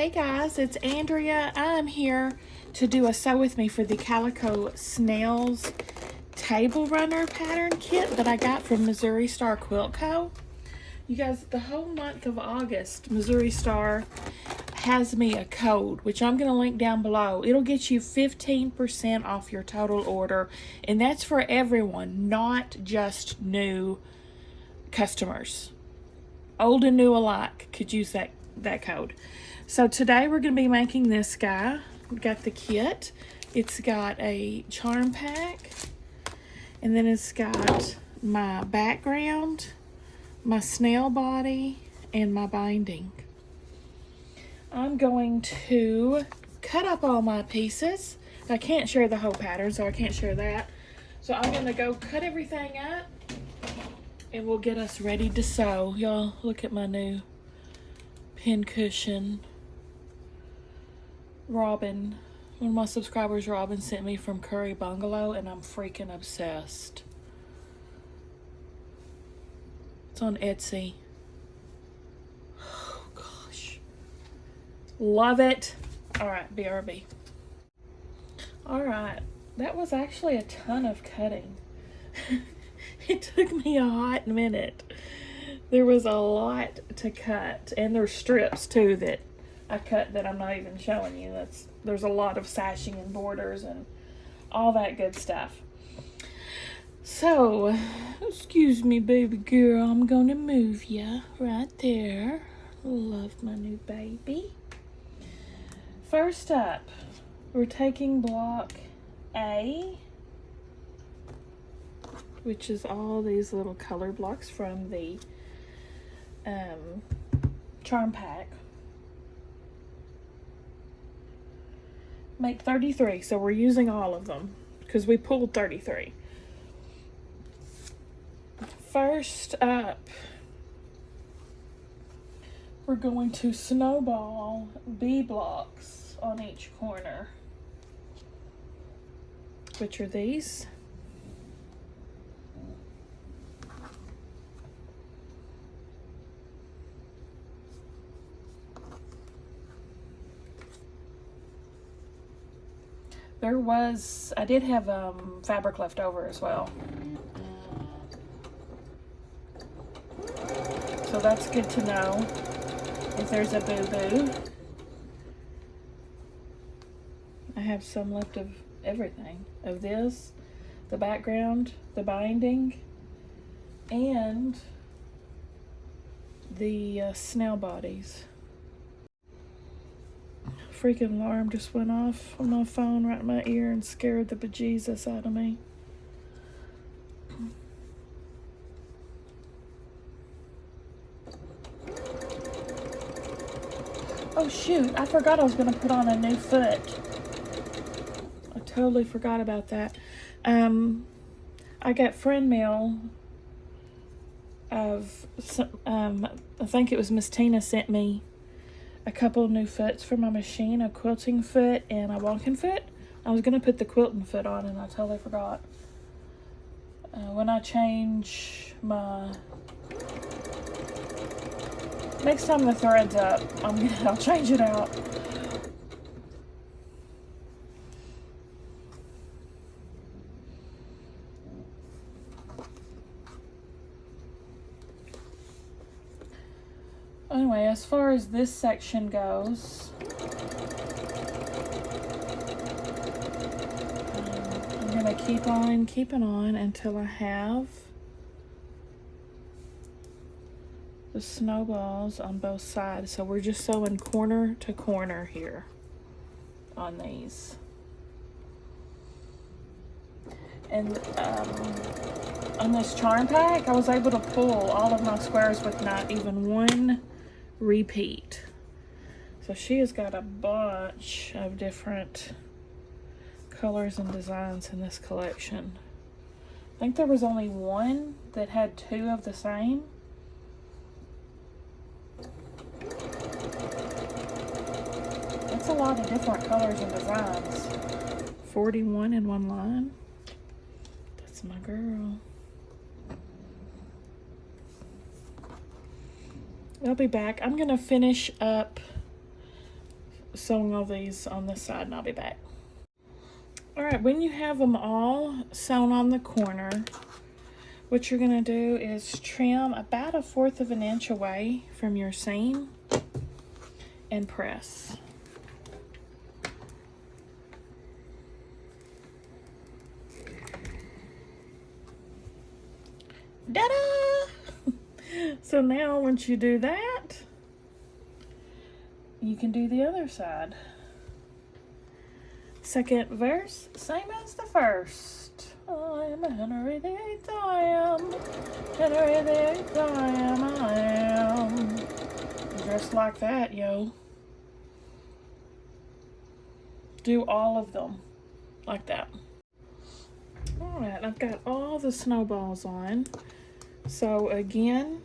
Hey guys, it's Andrea. I'm here to do a sew with me for the Calico Snails table runner pattern kit that I got from Missouri Star Quilt Co. You guys, the whole month of August, Missouri Star has me a code, which I'm going to link down below. It'll get you 15% off your total order, and that's for everyone, not just new customers. Old and new alike could use that code. So today we're going to be making this guy. We've got the kit. It's got a charm pack, and then it's got my background, my snail body, and my binding. I'm going to cut up all my pieces. I can't share the whole pattern, so I can't share that. So I'm going to go cut everything up, and we'll get us ready to sew. Y'all, look at my new pin cushion. Robin, one of my subscribers, Robin, sent me from Curry Bungalow, and I'm freaking obsessed. It's on Etsy. Oh, gosh. Love it. All right, BRB. All right, that was actually a ton of cutting. It took me a hot minute. There was a lot to cut, and there's strips too that I cut that I'm not even showing you. There's a lot of sashing and borders and all that good stuff. So, excuse me, baby girl, I'm gonna move ya right there. Love my new baby. First up, we're taking block A, which is all these little color blocks from the charm pack. Make 33, so we're using all of them because we pulled 33. First up, we're going to snowball B blocks on each corner, which are these. I did have fabric left over as well. So that's good to know if there's a boo-boo. I have some left of everything. Of this, the background, the binding, and the snail bodies. Freaking alarm just went off on my phone right in my ear and scared the bejesus out of me. Oh shoot, I forgot I was gonna put on a new foot. I totally forgot about that. I got friend mail of I think it was Miss Tina sent me a couple of new foots for my machine, a quilting foot and a walking foot. I was gonna put the quilting foot on and I totally forgot. When I change my, next time the thread's up, I'll change it out. Anyway, as far as this section goes, I'm gonna keep on keeping on until I have the snowballs on both sides. So we're just sewing corner to corner here on these. And on this charm pack, I was able to pull all of my squares with not even one repeat. So she has got a bunch of different colors and designs in this collection. I think there was only one that had two of the same. That's a lot of different colors and designs. 41 in one line. That's my girl. I'll be back. I'm gonna finish up sewing all these on this side and I'll be back. All right, when you have them all sewn on the corner, what you're gonna do is trim about 1/4 of an inch away from your seam and press. Ta-da! So now once you do that, you can do the other side. Second verse, same as the first. I'm Henry VIII, I am. Henry VIII, I am. Just like that, yo. Do all of them like that. Alright, I've got all the snowballs on. So again,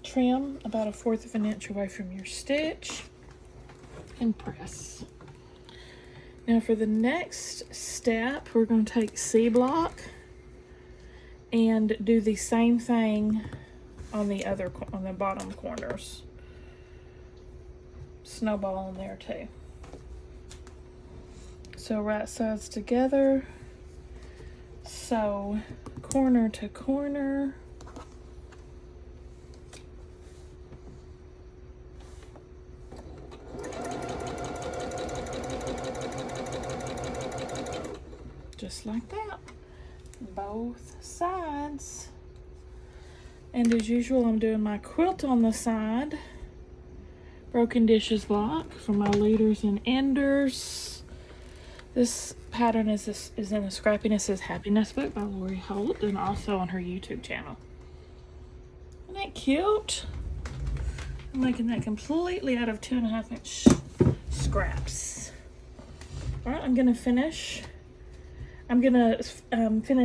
trim about 1/4 of an inch away from your stitch and press. Now for the next step, we're going to take C block and do the same thing on the bottom corners. Snowball in there too. So right sides together, sew corner to corner. Just like that, both sides. And as usual, I'm doing my quilt on the side. Broken dishes block for my leaders and enders. This pattern is in a Scrappiness is Happiness book by Holt, and also on her YouTube channel. Isn't that cute? I'm making that completely out of 2.5 inch scraps. All right, I'm gonna finish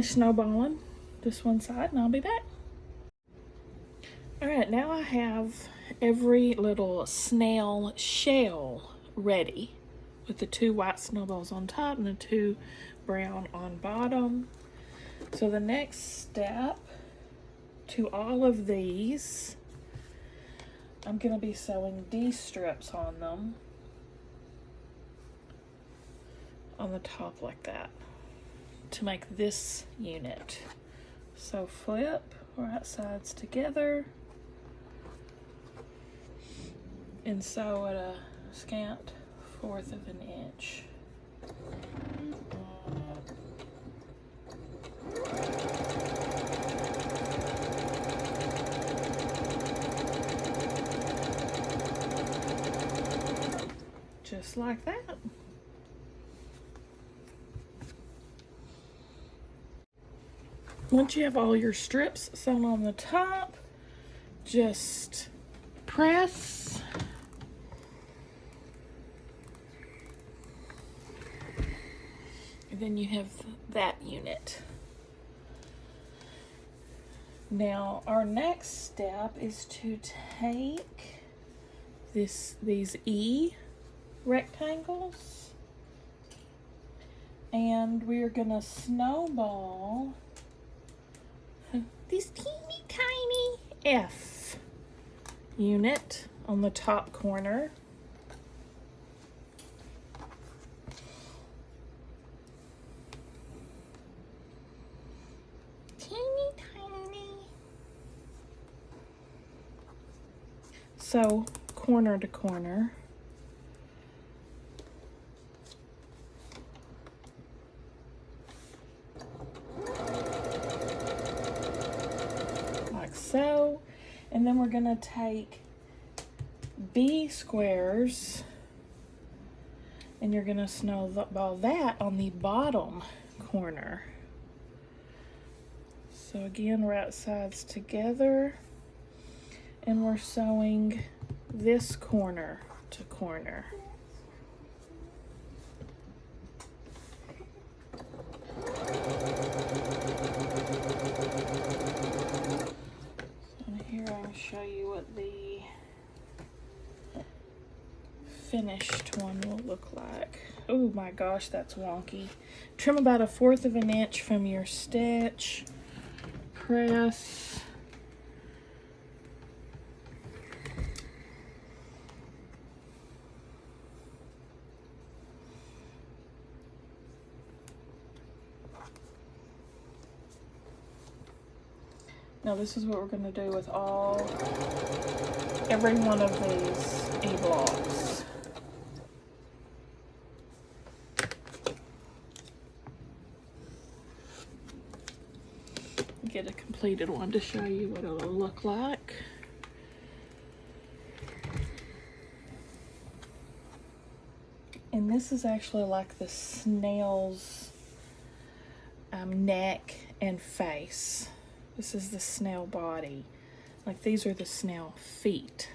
snowballing this one side and I'll be back. All right, now I have every little snail shell ready with the 2 white snowballs on top and the 2 brown on bottom. So the next step to all of these, I'm gonna be sewing D-strips on them on the top like that to make this unit. So flip right sides together and sew at a scant 1/4 of an inch. Just like that. Once you have all your strips sewn on the top, just press. And then you have that unit. Now our next step is to take these E rectangles and we're gonna snowball this teeny tiny F unit on the top corner. Teeny tiny. So corner to corner. So, and then we're gonna take B squares and you're gonna snowball that on the bottom corner. So again, right sides together and we're sewing this corner to corner. Show you what the finished one will look like. Oh my gosh, that's wonky. Trim about 1/4 of an inch from your stitch. Press. Now this is what we're going to do with every one of these E-blocks. Get a completed one to show you what it'll look like. And this is actually like the snail's neck and face. This is the snail body. Like these are the snail feet.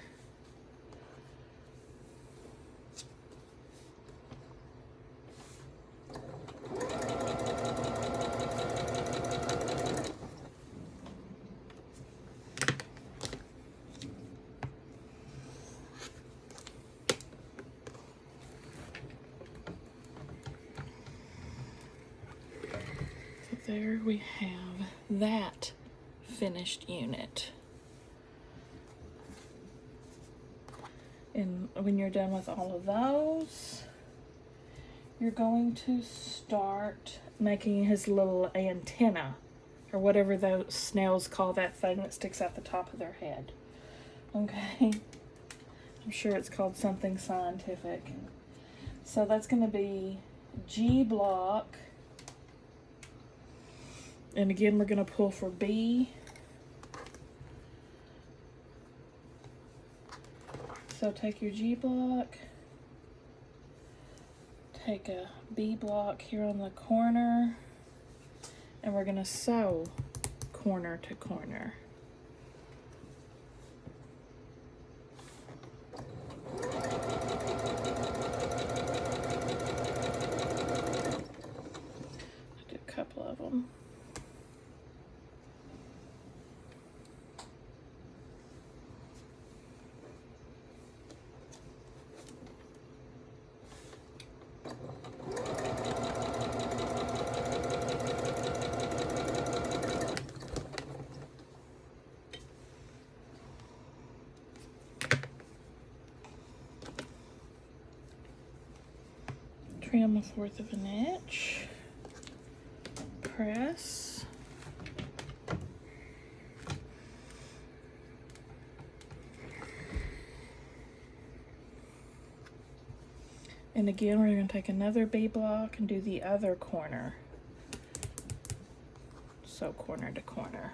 There we have that finished unit. And when you're done with all of those, you're going to start making his little antenna, or whatever those snails call that thing that sticks out the top of their head. Okay? I'm sure it's called something scientific. So that's going to be G block. And again, we're going to pull for B. So take your G block, take a B block here on the corner, and we're going to sew corner to corner. I'll do a couple of them. Trim 1/4 of an inch, press, and again we're going to take another B block and do the other corner, so corner to corner.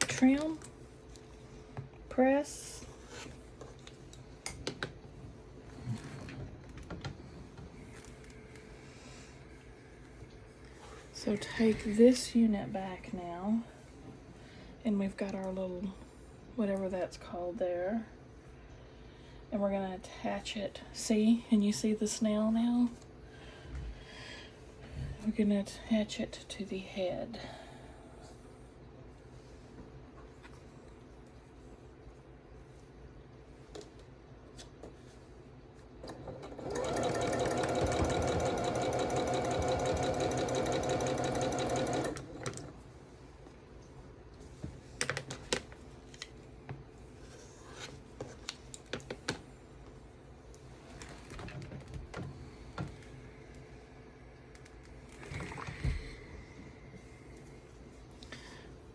Trim, press, so take this unit back now, and we've got our little, whatever that's called there, and we're going to attach it. See, and you see the snail now? We're going to attach it to the head.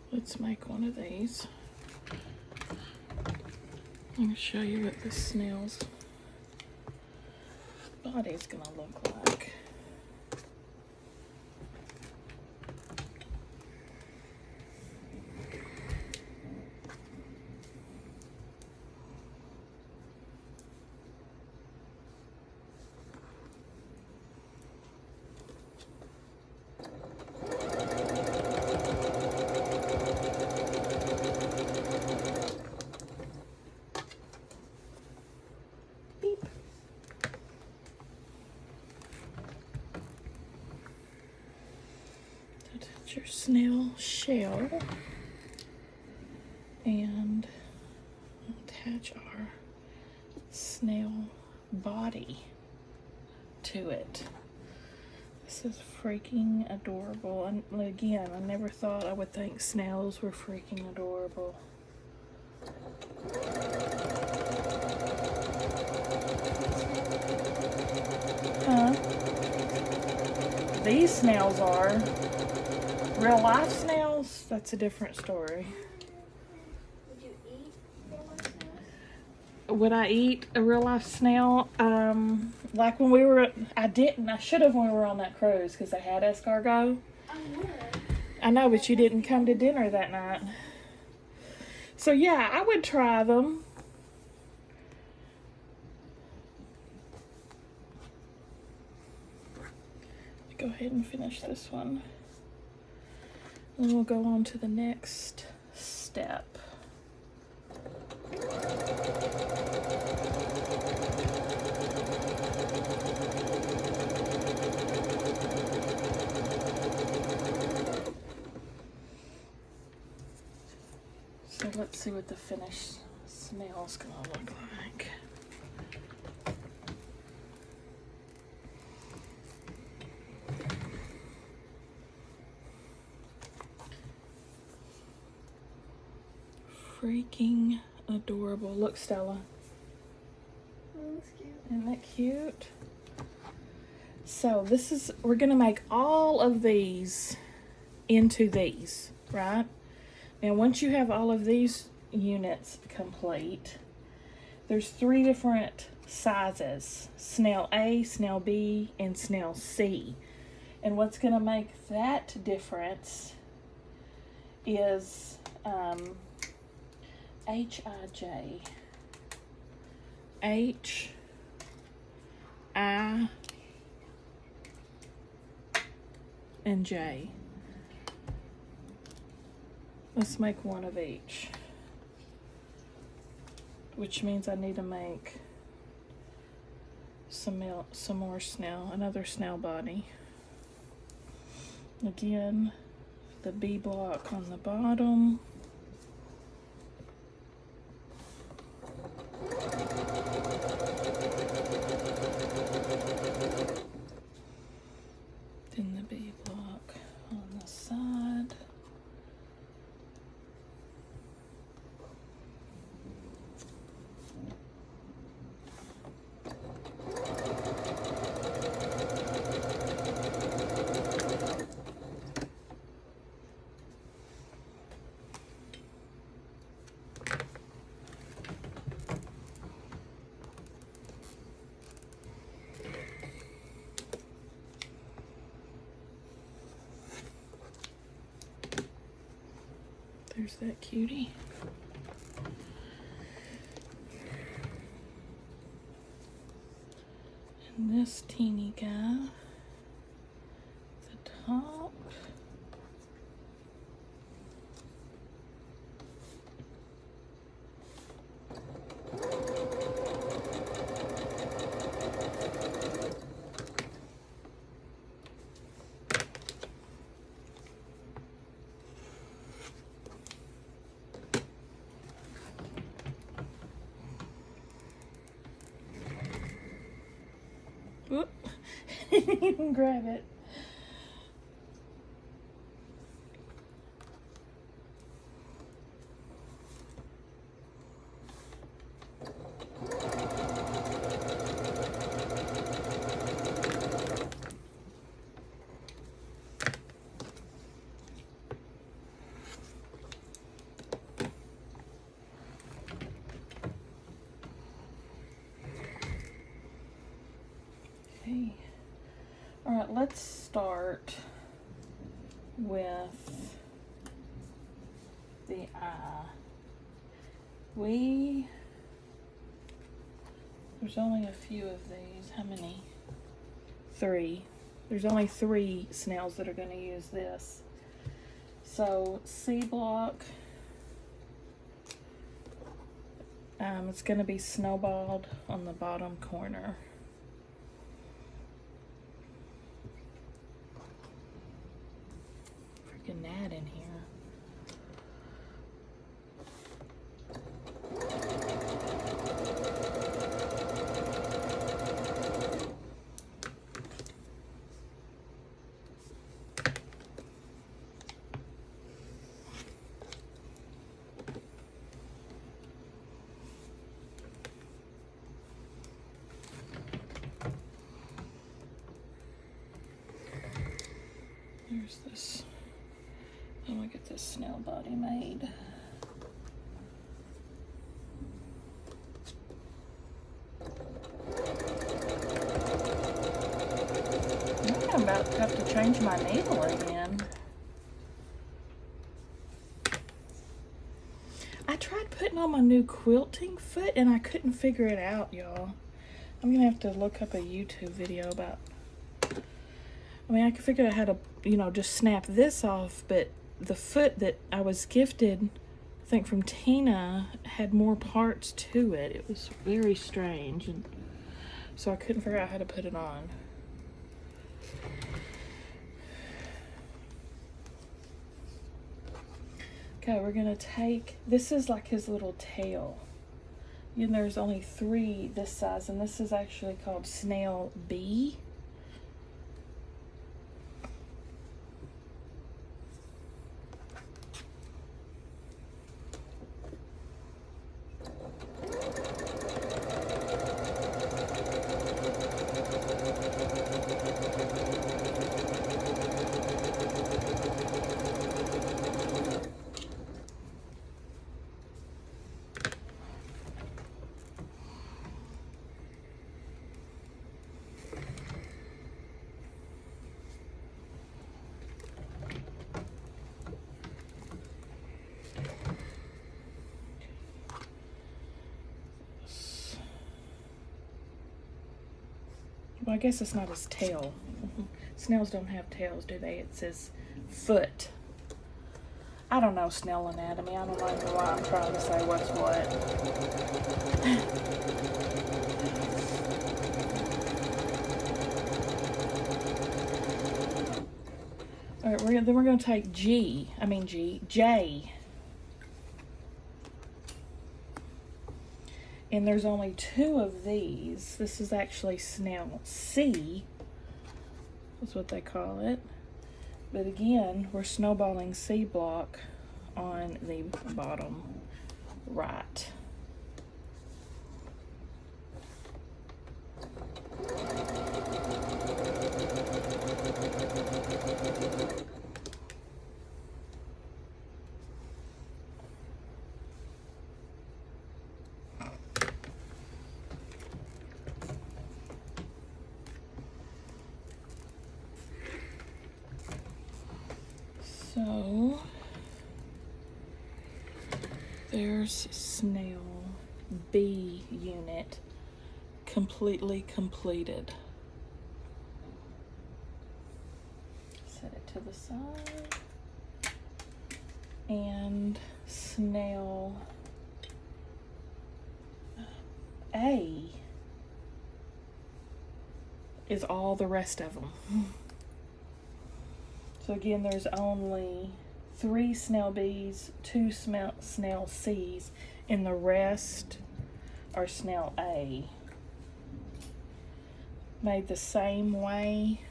Let's make one of these. I'm going to show you what this snail's body is going to look like. your snail shell and attach our snail body to it. This is freaking adorable. And again, I never thought I would think snails were freaking adorable. Huh? These snails are. Real life snails, that's a different story. Would you eat real life snails? Would I eat a real life snail? Like when we were, I didn't. I should have when we were on that cruise because they had escargot. I would. I know, but you didn't come to dinner that night. So yeah, I would try them. Go ahead and finish this one. And we'll go on to the next step. So let's see what the finished snail's gonna look like. Freaking adorable. Look, Stella. That looks cute. Isn't that cute? So this is, we're gonna make all of these into these, right? Now once you have all of these units complete, there's 3 different sizes: snail A, snail B, and snail C. And what's gonna make that difference is H-I-J, H-I, and J. Let's make one of each, which means I need to make some more snail, another snail body. Again, the B block on the bottom. Then the B block on the side. There's that cutie. And this teeny guy, the top. Whoop. Didn't even grab it. Okay. All right, let's start with the eye. There's only a few of these. How many? 3. There's only 3 snails that are going to use this. So C block, it's going to be snowballed on the bottom corner. There's this. I'm gonna get this snail body made. I'm about to have to change my needle again. I tried putting on my new quilting foot and I couldn't figure it out, y'all. I'm gonna have to look up a YouTube video about, I mean, I could figure out how to, you know, just snap this off, but the foot that I was gifted, I think from Tina, had more parts to it. It was very strange, and so I couldn't figure out how to put it on. Okay, we're gonna take, this is like his little tail. And there's only 3 this size, and this is actually called Snail B. Well, I guess it's not his tail. Snails don't have tails, do they? It says foot. I don't know snail anatomy. I don't know why I'm trying to say what's what. All right, then we're going to take J. And there's only 2 of these. This is actually Snail C. That's what they call it. But again, we're snowballing C block on the bottom right. So there's Snail B unit completely completed. Set it to the side. And Snail A is all the rest of them. So again, there's only 3 Snail B's, 2 Snail C's, and the rest are Snail A. Made the same way.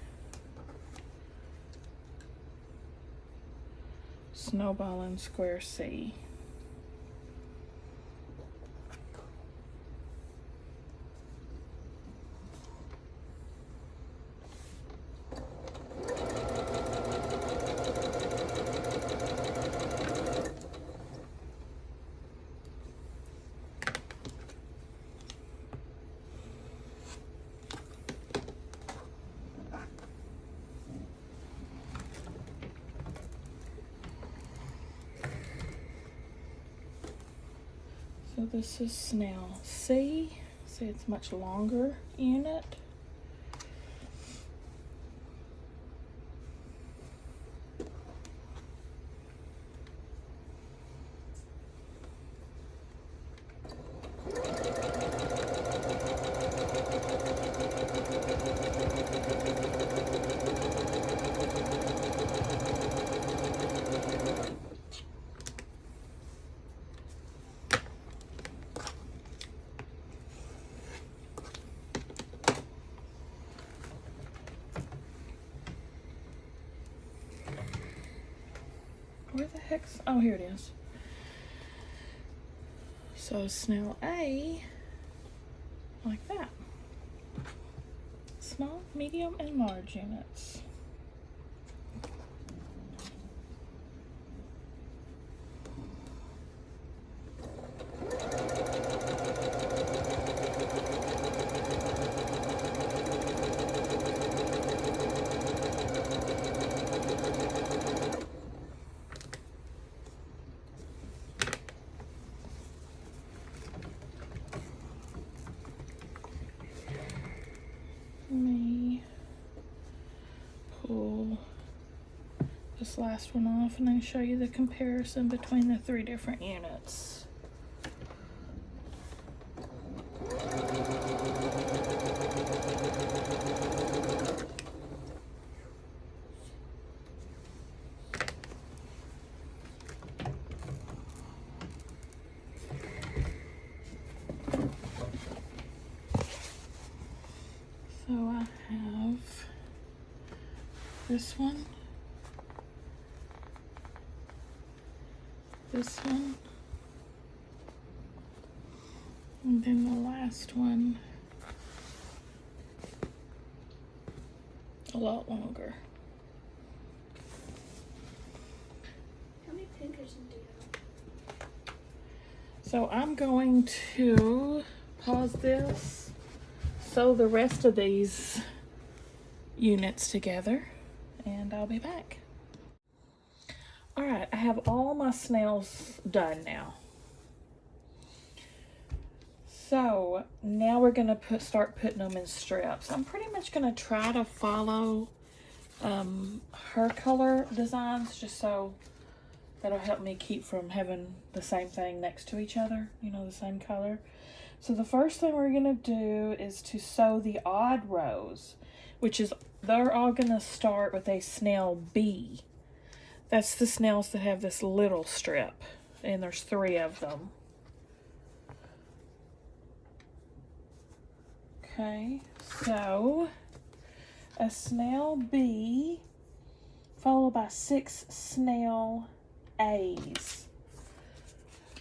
Snowballing square C. So this is Snail C. See, it's much longer unit. Where the heck's, oh, here it is. So Snail A, like that. Small, medium, and large units. this last one off and then show you the comparison between the 3 different units. So I have this one, this one, and then the last one a lot longer. How many pincers do you have? So I'm going to pause this, sew the rest of these units together, and I'll be back. All right, I have all my snails done now. So now we're gonna start putting them in strips. I'm pretty much gonna try to follow her color designs, just so that'll help me keep from having the same thing next to each other, you know, the same color. So the first thing we're gonna do is to sew the odd rows, which is, they're all gonna start with a snail B. That's the snails that have this little strip, and there's 3 of them. Okay, so a snail B followed by 6 snail A's,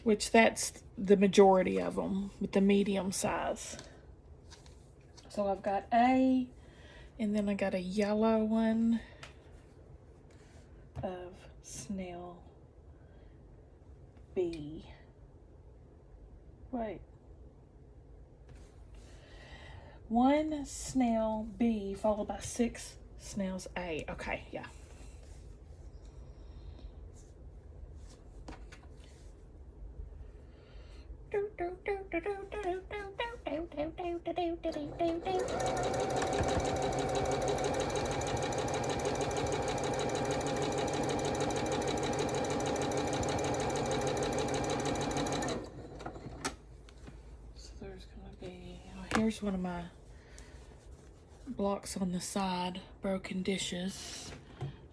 which that's the majority of them with the medium size. So I've got A, and then I got a yellow one of snail B. Wait. 1 snail B followed by 6 snails A. Okay, yeah. So there's gonna be, oh, here's one of my blocks on the side, broken dishes.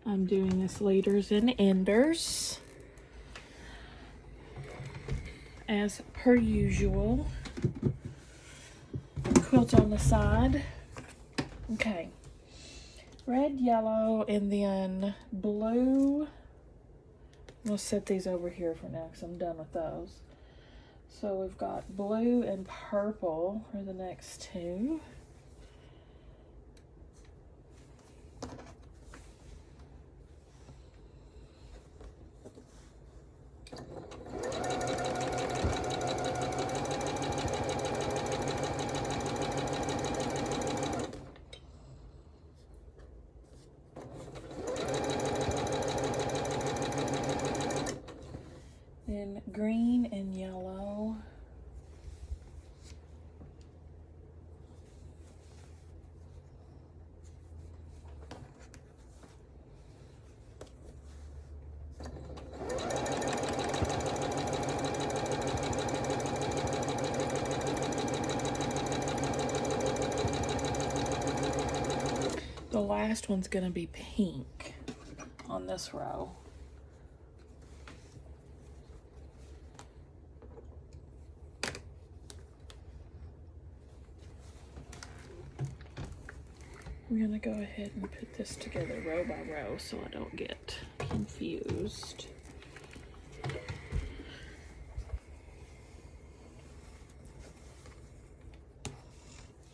I'm doing this leaders and enders as per usual. Quilt on the side. Okay, red, yellow, and then blue. We'll set these over here for now because I'm done with those. So we've got blue and purple are the next 2. Then green and yellow. The last one's gonna be pink on this row. I'm gonna go ahead and put this together row by row so I don't get confused.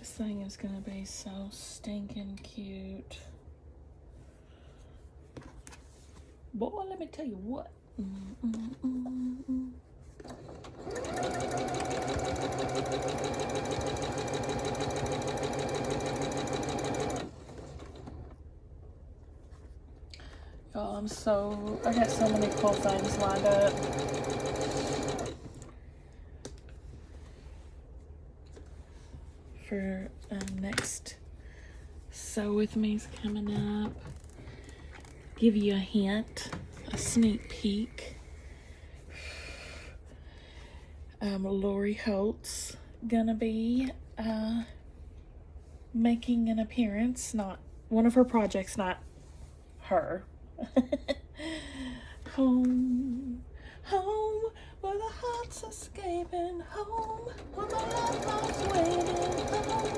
This thing is gonna be so stinking cute. Boy, let me tell you what. Y'all, I got so many cool things lined up. For next Sew With Me's coming up. give you a hint, a sneak peek. Lori Holt's gonna be making an appearance. Not one of her projects, not her. Home, home, where the heart's escaping. Home, where my love love's waiting. Home,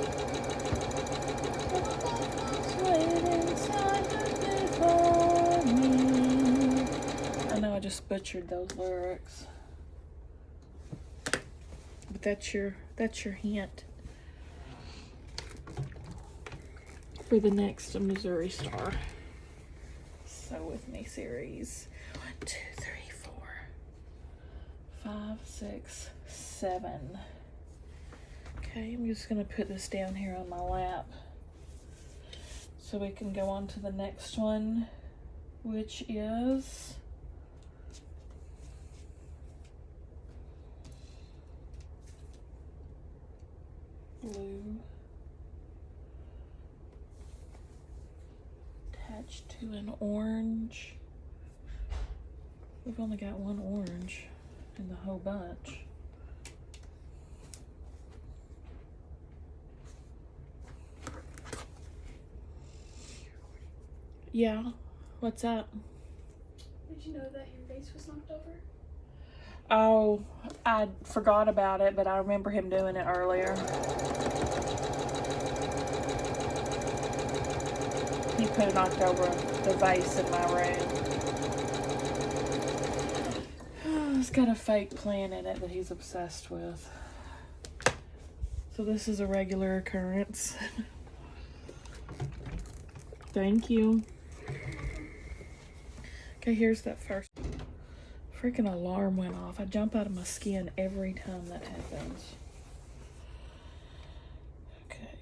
where my love love's waiting silently for me. I know I just butchered those lyrics, but that's your hint for the next Missouri Star Sew With Me series. 1, 2, 3, 4, 5, 6, 7. Okay, I'm just gonna put this down here on my lap so we can go on to the next one, which is blue attached to an orange. We've only got one orange in the whole bunch. Yeah, what's up? Did you know that your vase was knocked over? Oh, I forgot about it, but I remember him doing it earlier. He could have knocked over the vase in my room. It's got a fake plant in it that he's obsessed with. So this is a regular occurrence. Thank you. Okay, here's that first. Freaking alarm went off. I jump out of my skin every time that happens. Okay.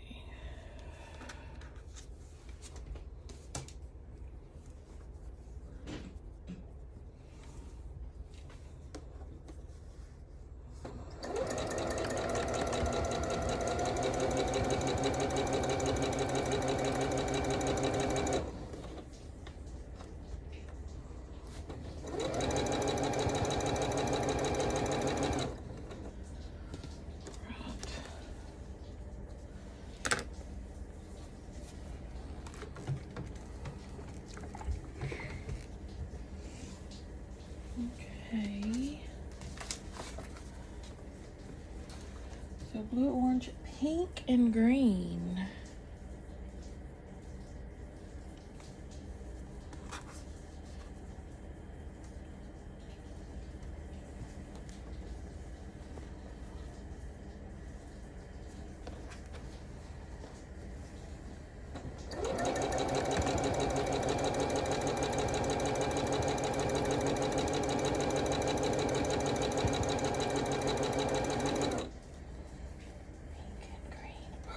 Okay. So blue, orange, pink, and green.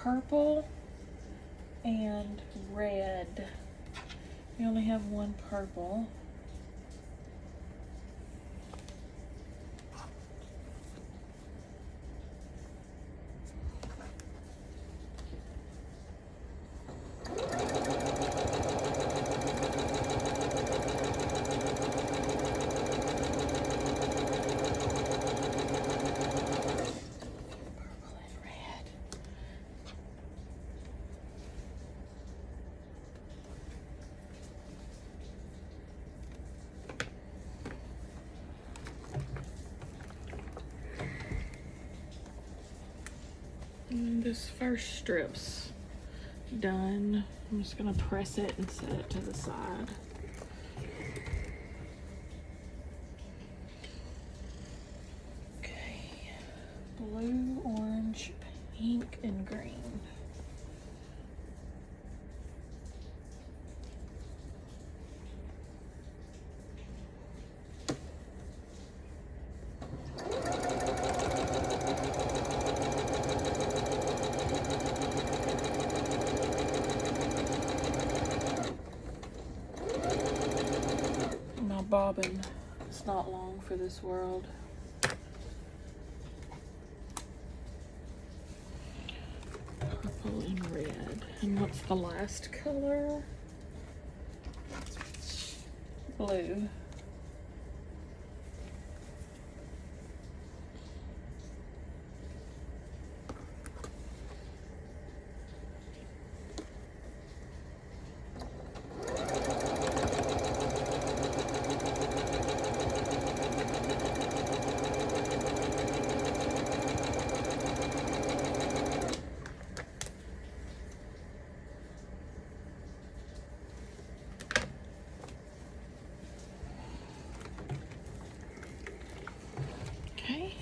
Purple and red. We only have one purple. This first strip's done. I'm just gonna press it and set it to the side. Okay, blue, orange, pink, and green. Bobbin. It's not long for this world. Purple and red. And what's the last color? blue.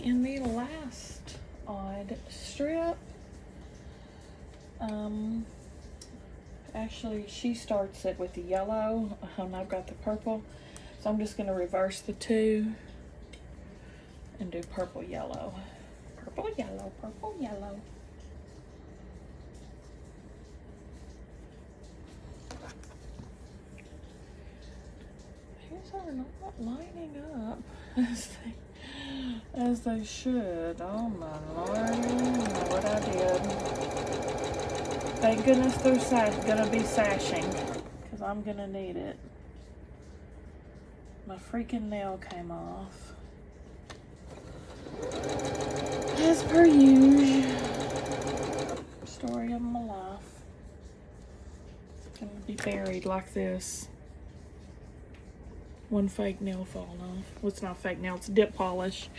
And the last odd strip, actually she starts it with the yellow, and I've got the purple, so I'm just going to reverse the two and do purple, yellow, purple, yellow, purple, yellow. These are not lining up as they should. Oh my lord, I don't know what I did. Thank goodness they're gonna be sashing, because I'm gonna need it. My freaking nail came off. As per usual. Story of my life. It's gonna be buried like this. One fake nail falling off. Well, it's not fake nail, it's dip polish.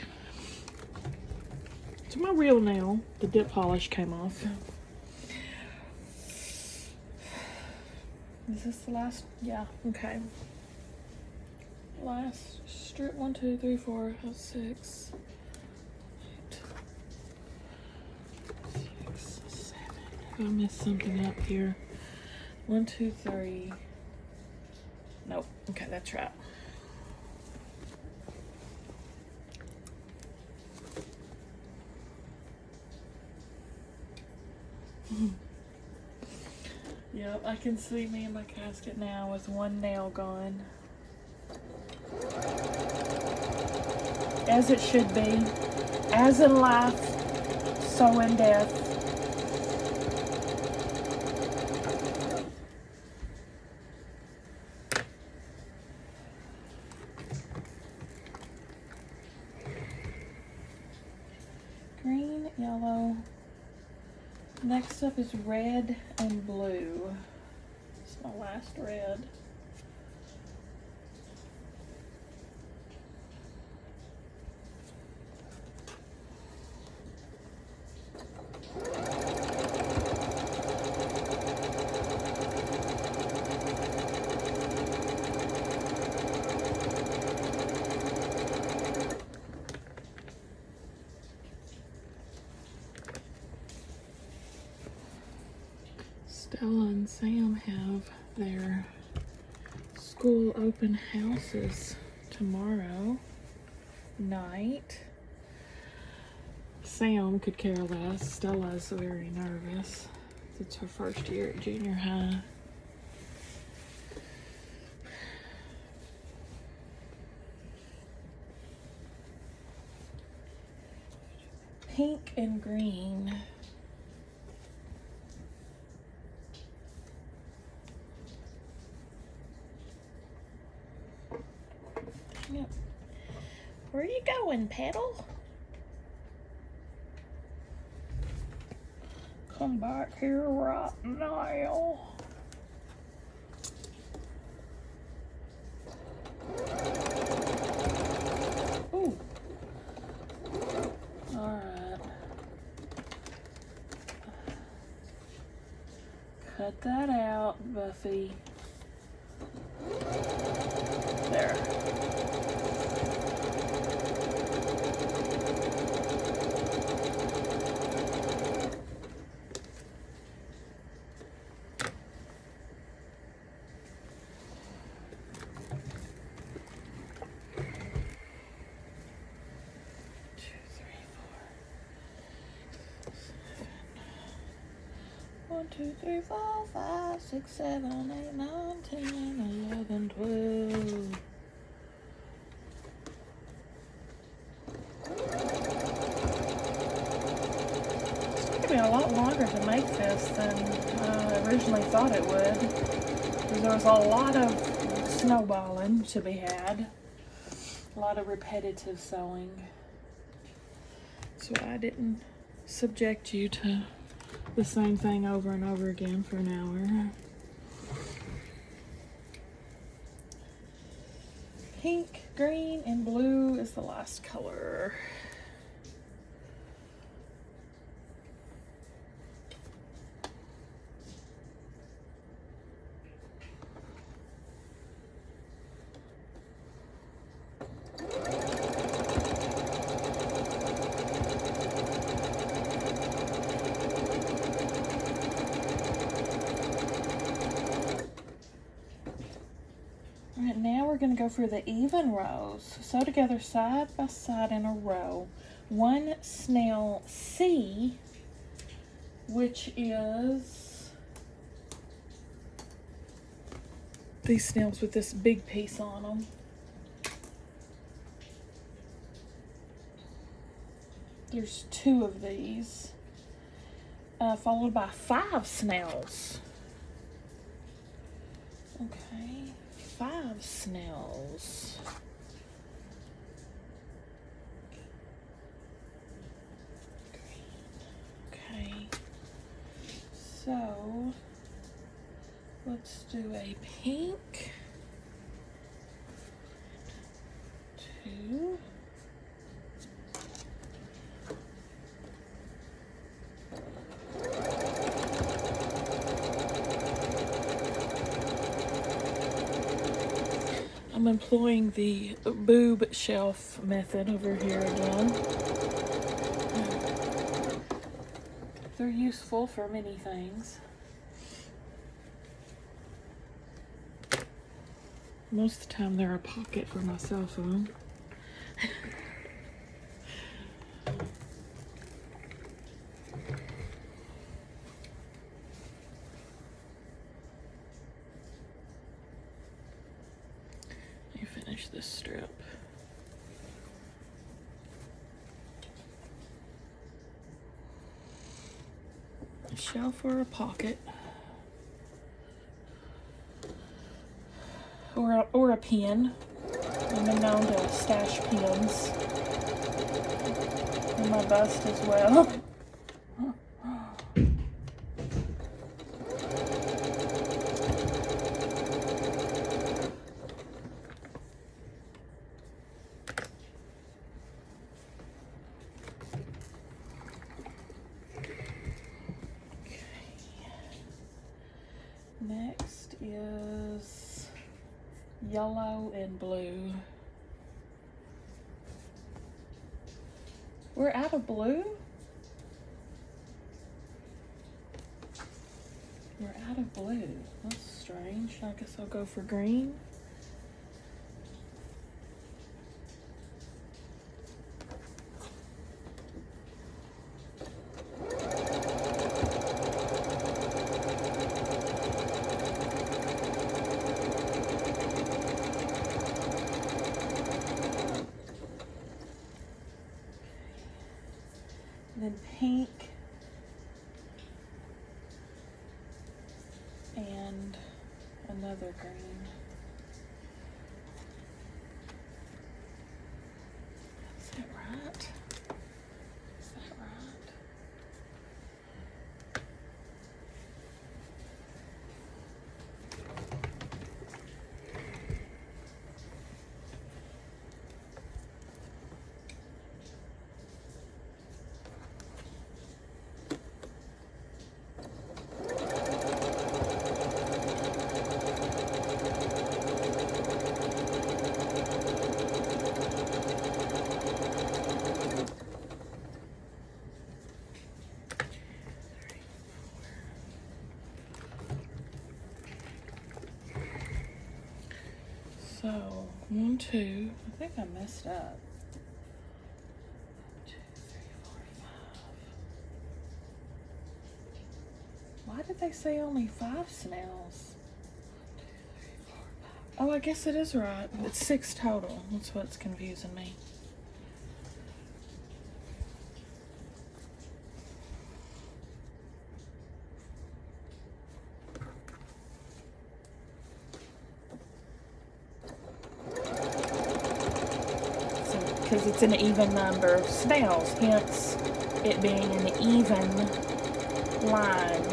It's my real nail. The dip polish came off. Is this the last? Yeah, okay. Last strip. 1, 2, 3, 4, 5, 6, 8, 6, 7. I messed something up here. 1, 2, 3. Nope. Okay, that's right. Yep, I can see me in my casket now with one nail gone. As it should be. As in life, so in death. Green, yellow. Next up is red and blue. It's my last red. Stella and Sam have their school open houses tomorrow night. Sam could care less. Stella's very nervous. It's her first year at junior high. Pink and green. Yep. Where are you going, Petal? Come back here right now. Ooh. Alright. Cut that out, Buffy. There. One, two, three, 4, 5, 6, 7, 8, 9, 10, 11, 12. It's going to be a lot longer to make this than I originally thought it would. Because there was a lot of snowballing to be had. A lot of repetitive sewing. That's why I didn't subject you to the same thing over and over again for an hour. Pink, green, and blue is the last color. Alright, now we're going to go for the even rows. Sew together side by side in a row. One snail C, which is these snails with this big piece on them. There's 2 of these, followed by 5 snails. Okay. 5 snails. Okay. So let's do a pink. 2. I'm employing the boob shelf method over here again. They're useful for many things. Most of the time they're a pocket for my cell phone. Finish this strip. A shelf or a pocket, or a pen. I've been known to stash pens in my bust as well. Next is yellow and blue. We're out of blue? We're out of blue. That's strange. I guess I'll go for green. Then pink and another green. Is that right? Is that right? So, 1, 2, I think I messed up. 2, 3, 4, 5. Why did they say only 5 snails? 1, 2, 3, 4, 5. Oh, I guess it is right. It's 6 total. That's what's confusing me. because it's an even number of snails, hence it being an even line.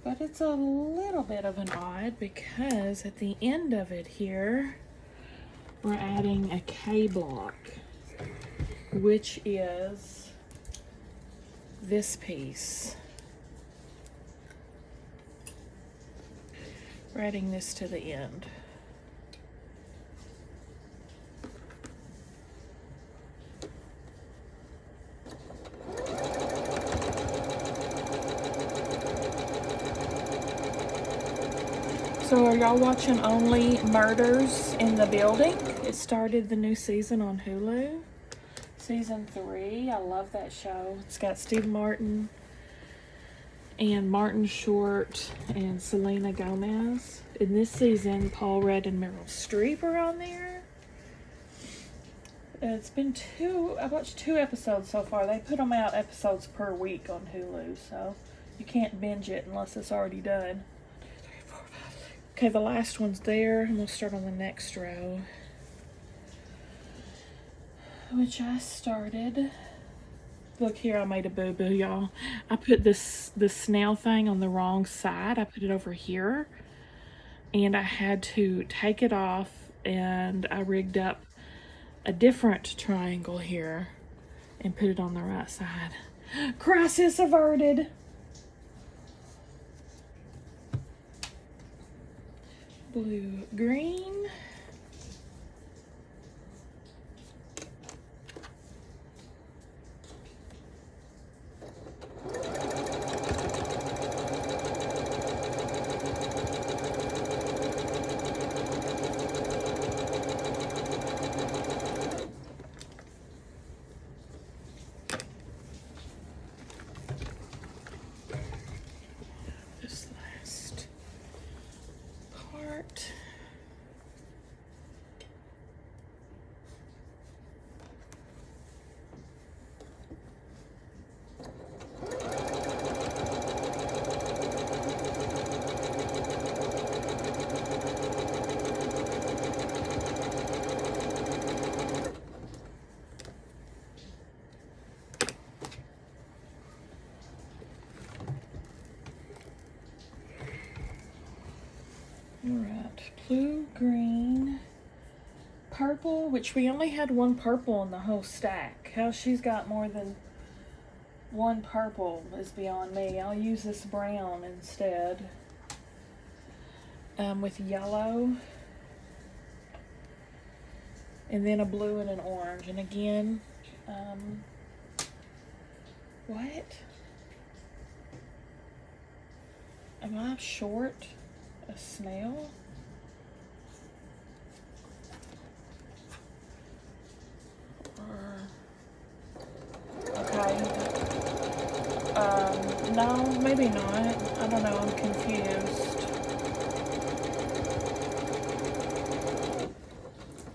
But it's a little bit of an odd because at the end of it here, we're adding a K block, which is this piece. We're adding this to the end. So are y'all watching Only Murders in the Building? It started the new season on Hulu. Season 3. I love that show. It's got Steve Martin and Martin Short and Selena Gomez. In this season, Paul Rudd and Meryl Streep are on there. It's been I watched 2 episodes so far. They put them out episodes per week on Hulu, so you can't binge it unless it's already done. Okay, the last one's there, and we'll start on the next row, which I started. Look here, I made a boo-boo, y'all. I put the snail thing on the wrong side. I put it over here, and I had to take it off, and I rigged up a different triangle here and put it on the right side. Crisis averted. Blue, green. This last part. Alright, blue, green, purple, which we only had one purple in the whole stack. How she's got more than one purple is beyond me. I'll use this brown instead. With yellow. And then a blue and an orange. And again, what? Am I short a snail? Okay. No, maybe not. I don't know, I'm confused.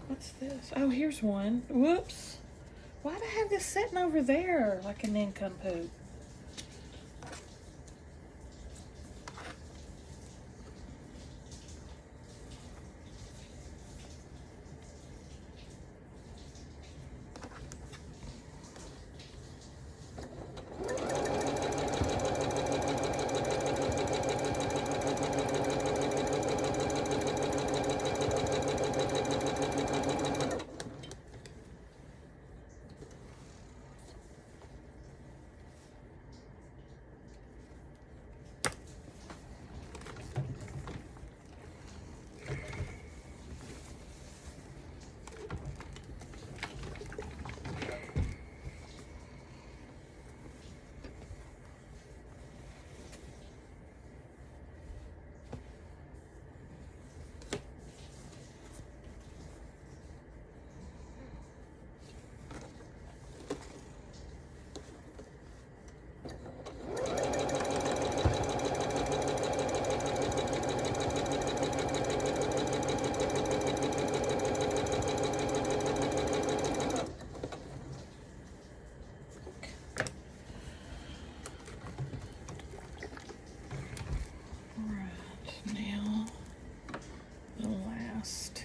What's this? Oh, here's one. Whoops. Why'd I have this sitting over there like an nincompoop?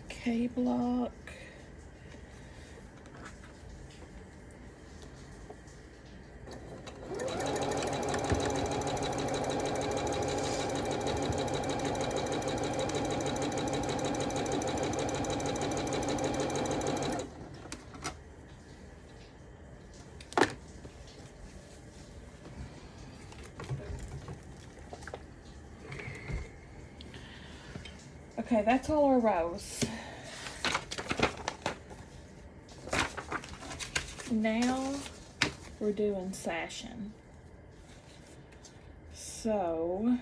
K block. Okay, that's all our rows. Now we're doing sashing. So,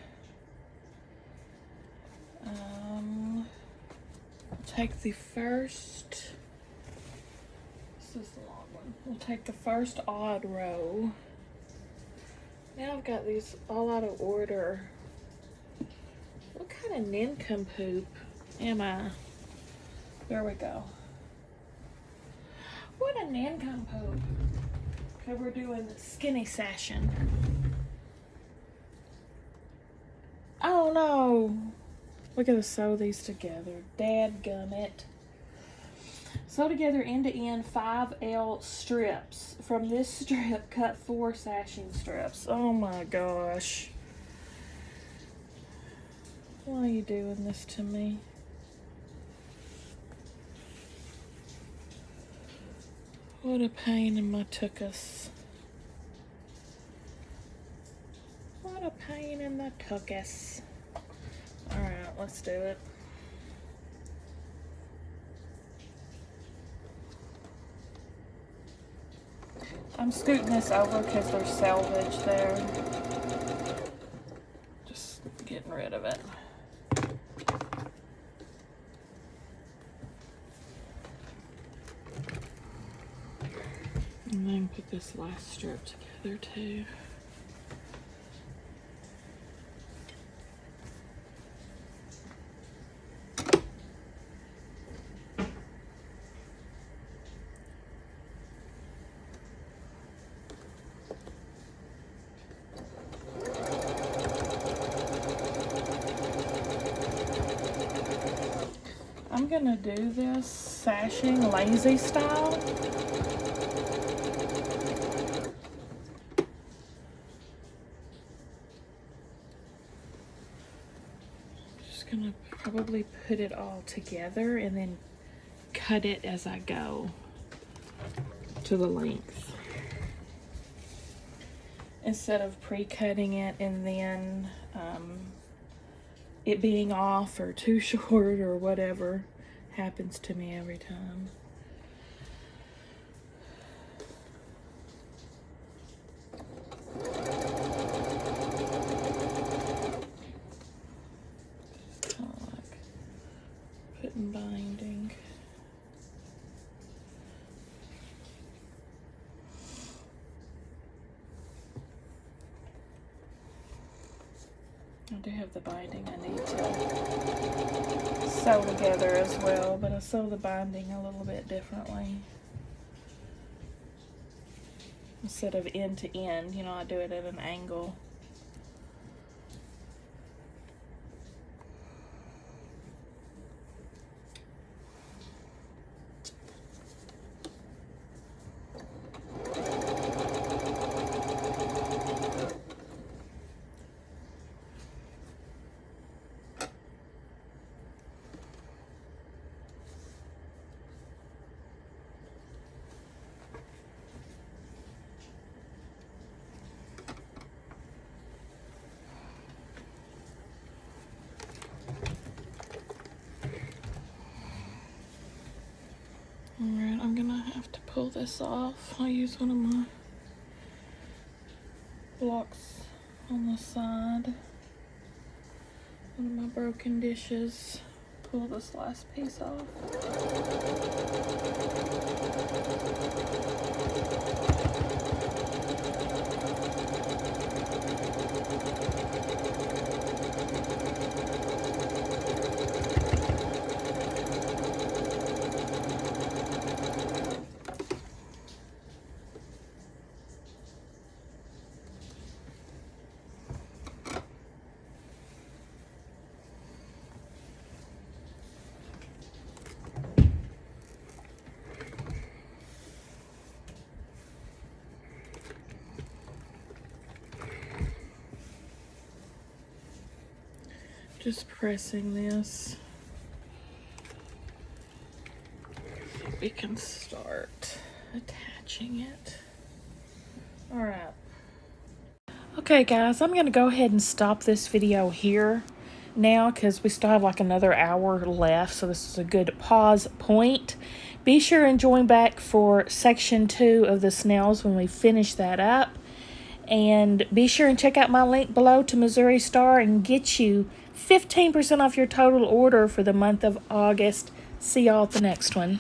take the first, this is the long one. We'll take the first odd row. Now I've got these all out of order. What kind of nincompoop am I? There we go. What a nincompoop. Okay, we're doing skinny sashing. Oh no! We gotta sew these together. Dadgummit. Sew together end to end 5L strips. From this strip, cut 4 sashing strips. Oh my gosh. Why are you doing this to me? What a pain in my tuchus. What a pain in the tuchus. Alright, let's do it. I'm scooting this over because there's selvage there. Just getting rid of it. And then put this last strip together too. I'm gonna do this sashing lazy style. Just gonna probably put it all together and then cut it as I go to the length. Instead of pre-cutting it and then it being off or too short or whatever happens to me every time. Just kind of like putting binding. I do have the binding I need to sew together as well, but I sew the binding a little bit differently. Instead of end to end, you know, I do it at an angle. Alright, I'm gonna have to pull this off. I'll use one of my blocks on the side. One of my broken dishes. Pull this last piece off. Just pressing this. We can start attaching it. All right. Okay guys, I'm gonna go ahead and stop this video here now because we still have like another hour left, so this is a good pause point. Be sure and join back for section 2 of the snails when we finish that up. And be sure and check out my link below to Missouri Star and get you 15% off your total order for the month of August. See y'all at the next one.